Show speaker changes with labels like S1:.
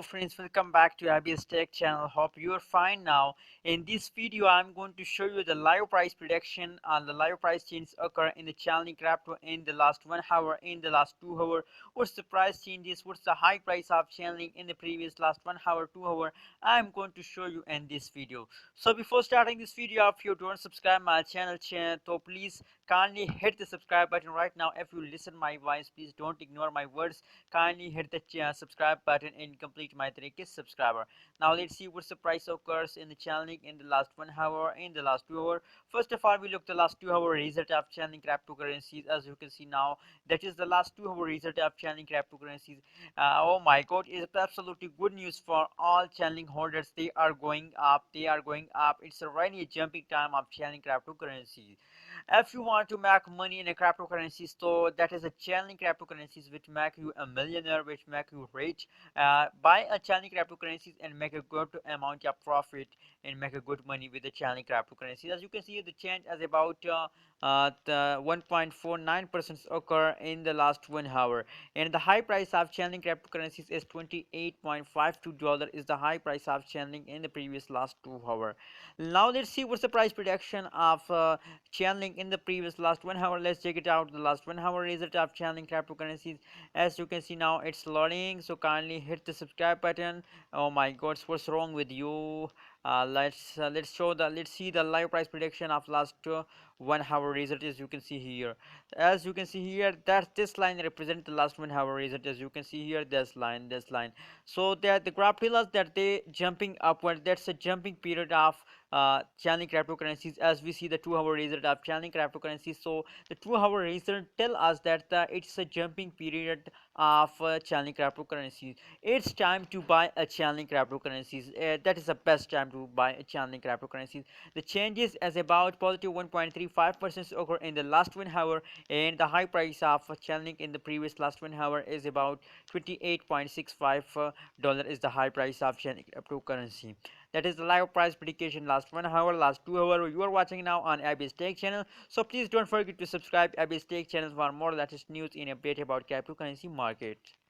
S1: Hello friends, welcome back to Abby's Tech channel. Hope you are fine now. In this video, I'm going to show you the live price prediction and the live price changes occur in the Chainlink crypto in the last 1 hour, in the last 2 hour. What's the price changes? What's the high price of Chainlink in the previous last 1 hour, 2 hour? I'm going to show you in this video. So before starting this video, if you don't subscribe my channel, so please kindly hit the subscribe button right now. If you listen my voice, please don't ignore my words. Kindly hit the subscribe button and complete my 3K subscriber. Now let's see what's the price occurs in the Chainlink in the last 1 hour, in the last 2 hour. First of all, we look the last 2 hour result of Chainlink cryptocurrencies. As you can see now, that is the last 2 hour result of Chainlink cryptocurrencies. Oh my god, it's absolutely good news for all Chainlink holders. They are going up, they are going up. It's a really jumping time of Chainlink cryptocurrencies. If you want to make money in a cryptocurrency, so that is a Chainlink cryptocurrencies which make you a millionaire, which make you rich. Buy a Chainlink cryptocurrencies and make a good amount of profit and make a good money with the Chainlink cryptocurrencies. As you can see, the change is about the 1.49% occur in the last 1 hour, and the high price of Chainlink cryptocurrencies is $28.52 is the high price of Chainlink in the previous last 2 hour. Now let's see what's the price prediction of Chainlink in the previous last 1 hour. Let's check it out. The last 1 hour result of Chainlink cryptocurrencies. As you can see now, it's loading. So kindly hit the subscribe button. Oh my God, what's wrong with you? Let's see the live price prediction of last 1 hour result. As you can see here, that this line represents the last 1 hour result. As you can see here, this line. So that the graph tells us that they jumping upward. That's a jumping period of Chainlink cryptocurrencies. As we see the 2 hour result of Chainlink cryptocurrencies, so the 2 hour result tell us that it's a jumping period of Chainlink cryptocurrencies. It's time to buy a Chainlink cryptocurrencies. That is the best time to buy a Chainlink cryptocurrencies. The changes as about positive 1.35% occur in the last 1 hour, and the high price of Chainlink in the previous last 1 hour is about $28.65 is the high price of Chainlink cryptocurrency. That is the live price prediction last 1 hour, last 2 hour. You are watching now on Abby's Tech channel. So please don't forget to subscribe Abby's Tech channel for more latest news and update about cryptocurrency market.